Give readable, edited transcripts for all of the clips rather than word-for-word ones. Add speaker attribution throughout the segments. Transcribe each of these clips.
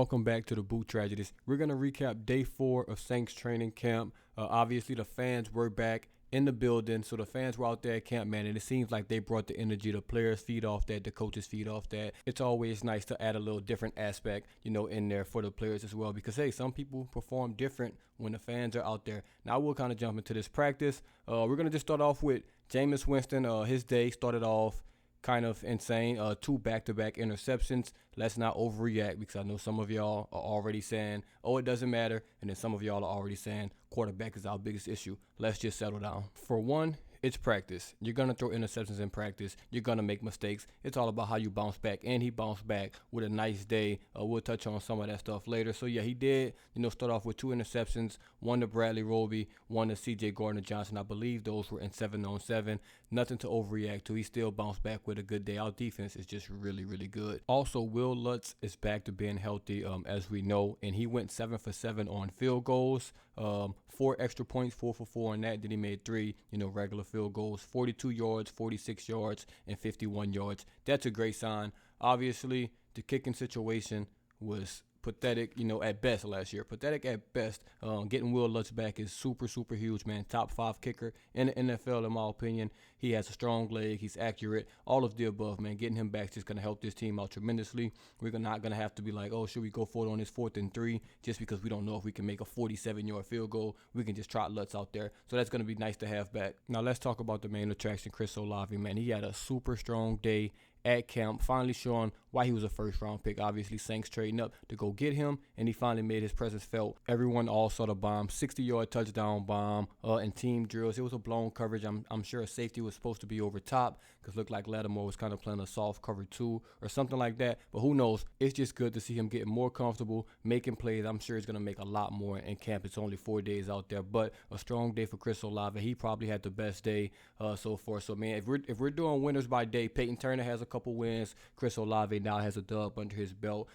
Speaker 1: welcome back to the Boot Tragedies. We're going to recap day 4 of Saints training camp. Obviously, the fans were back in the building, so the fans were out there at camp, man, and it seems like they brought the energy. The players feed off that, the coaches feed off that. It's always nice to add a little different aspect, in there for the players as well, because, hey, some people perform different when the fans are out there. Now, we'll kind of jump into this practice. We're going to just start off with Jameis Winston. His day started off kind of insane. 2 back-to-back interceptions. Let's not overreact, because I know some of y'all are already saying, oh, it doesn't matter. And then some of y'all are already saying quarterback is our biggest issue. Let's just settle down. For one, it's practice. You're going to throw interceptions in practice. You're going to make mistakes. It's all about how you bounce back. And he bounced back with a nice day. We'll touch on some of that stuff later. So, yeah, he did, start off with 2 interceptions. One to Bradley Roby, one to C.J. Gardner-Johnson. I believe those were in 7-on-7. Nothing to overreact to. He still bounced back with a good day. Our defense is just really, really good. Also, Lutz is back to being healthy, as we know. And he went 7 for 7 on field goals. 4 extra points, 4 for 4 on that. Then he made 3, regular field goals, 42 yards, 46 yards, and 51 yards. That's a great sign. Obviously, the kicking situation was pathetic, at best last year. Pathetic at best. Getting Lutz back is super, super huge, man. Top 5 kicker in the NFL, in my opinion. He has a strong leg. He's accurate. All of the above, man. Getting him back is just going to help this team out tremendously. We're not going to have to be like, oh, should we go for it on this 4th and 3? Just because we don't know if we can make a 47-yard field goal. We can just trot Lutz out there. So that's going to be nice to have back. Now, let's talk about the main attraction, Olave, man. He had a super strong day at camp, finally showing why he was a first-round pick. Obviously, Saints trading up to go get him, and he finally made his presence felt. Everyone all saw the bomb, 60-yard touchdown bomb, and team drills. It was a blown coverage. I'm sure a safety was supposed to be over top, because it looked like Lattimore was kind of playing a soft cover 2 or something like that. But who knows? It's just good to see him getting more comfortable, making plays. I'm sure he's going to make a lot more in camp. It's only 4 days out there, but a strong day for Olave. He probably had the best day so far. So, man, if we're doing winners by day, Peyton Turner has a couple wins. Olave now has a dub under his belt.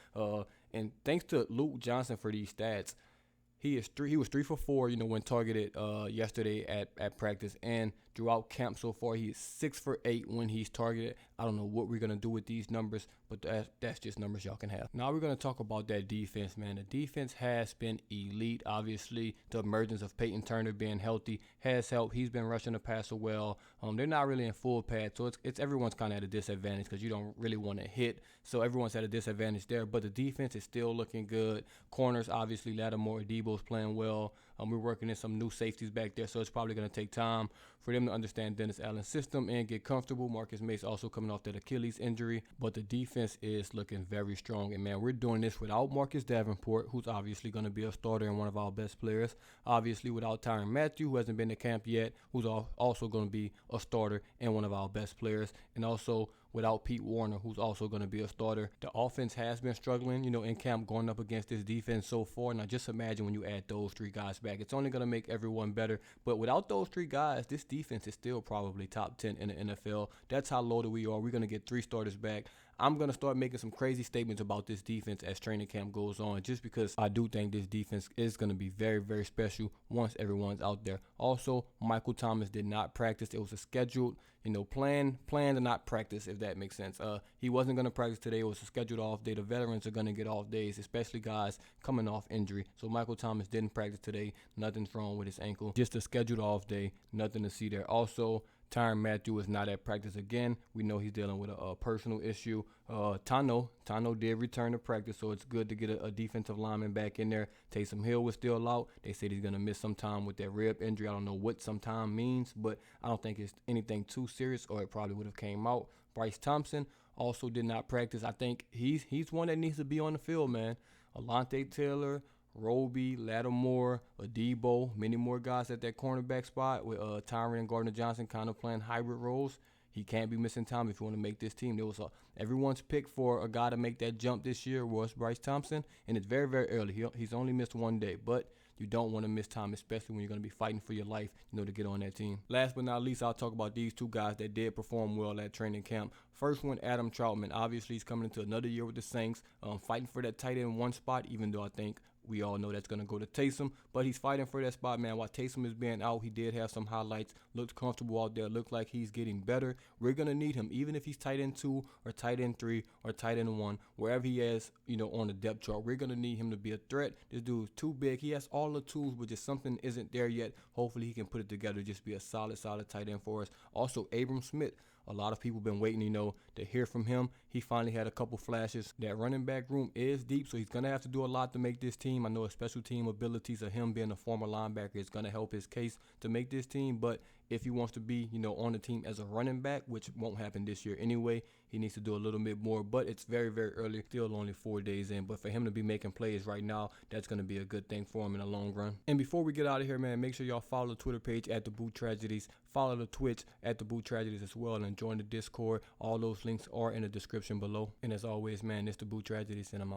Speaker 1: And thanks to Luke Johnson for these stats. He was 3 for 4, when targeted yesterday at practice, and throughout camp so far, he is 6 for 8 when he's targeted. I don't know what we're gonna do with these numbers, but that's just numbers y'all can have. Now we're gonna talk about that defense, man. The defense has been elite. Obviously, the emergence of Peyton Turner being healthy has helped. He's been rushing the passer well. They're not really in full pad, so it's everyone's kind of at a disadvantage because you don't really want to hit. So everyone's at a disadvantage there. But the defense is still looking good. Corners, obviously, Lattimore, Debo's playing well. We're working in some new safeties back there, so it's probably going to take time for them to understand Dennis Allen's system and get comfortable. Marcus Mace also coming off that Achilles injury, but the defense is looking very strong. And, man, we're doing this without Marcus Davenport, who's obviously going to be a starter and one of our best players. Obviously, without Tyrann Mathieu, who hasn't been to camp yet, who's also going to be a starter and one of our best players. And also without Pete Warner, who's also going to be a starter. The offense has been struggling, in camp going up against this defense so far. Now, just imagine when you add those 3 guys back. It's only going to make everyone better. But without those 3 guys, this defense is still probably top 10 in the NFL. That's how loaded we are. We're going to get 3 starters back. I'm going to start making some crazy statements about this defense as training camp goes on, just because I do think this defense is going to be very, very special once everyone's out there. Also, Michael Thomas did not practice. It was a scheduled, plan to not practice, if that makes sense. He wasn't going to practice today. It was a scheduled off day. The veterans are going to get off days, especially guys coming off injury. So Michael Thomas didn't practice today. Nothing's wrong with his ankle. Just a scheduled off day. Nothing to see there. Also, Tyrann Mathieu is not at practice again. We know he's dealing with a personal issue. Tano did return to practice, so it's good to get a defensive lineman back in there. Taysom Hill was still out. They said he's going to miss some time with that rib injury. I don't know what some time means, but I don't think it's anything too serious, or it probably would have came out. Bryce Thompson also did not practice. I think he's one that needs to be on the field, man. Alontae Taylor, Roby, Lattimore, Debo, many more guys at that cornerback spot with Tyrann and Gardner-Johnson kind of playing hybrid roles. He can't be missing time if you want to make this team. There was everyone's pick for a guy to make that jump this year was Bryce Thompson, and it's very, very early. He's only missed 1 day, but you don't want to miss time, especially when you're going to be fighting for your life, to get on that team. Last but not least, I'll talk about these 2 guys that did perform well at training camp. First one, Adam Troutman. Obviously, he's coming into another year with the Saints, fighting for that tight end 1 spot, even though I think we all know that's going to go to Taysom, but he's fighting for that spot, man. While Taysom is being out, he did have some highlights, looked comfortable out there, looked like he's getting better. We're going to need him, even if he's tight end 2 or tight end 3 or tight end 1, wherever he is, on the depth chart. We're going to need him to be a threat. This dude's too big. He has all the tools, but just something isn't there yet. Hopefully he can put it together, just be a solid tight end for us. Also, Abram Smith. A lot of people been waiting, to hear from him. He finally had a couple flashes. That running back room is deep, so he's going to have to do a lot to make this team. I know his special team abilities of him being a former linebacker is going to help his case to make this team, but if he wants to be, on the team as a running back, which won't happen this year anyway, he needs to do a little bit more, but it's very, very early, still only 4 days in, but for him to be making plays right now, that's going to be a good thing for him in the long run. And before we get out of here, man, make sure y'all follow the Twitter page at DaBoot Tragedies, follow the Twitch at DaBoot Tragedies as well, and join the Discord. All those links are in the description below. And as always, man, it's DaBoot Tragedies, and I'm out.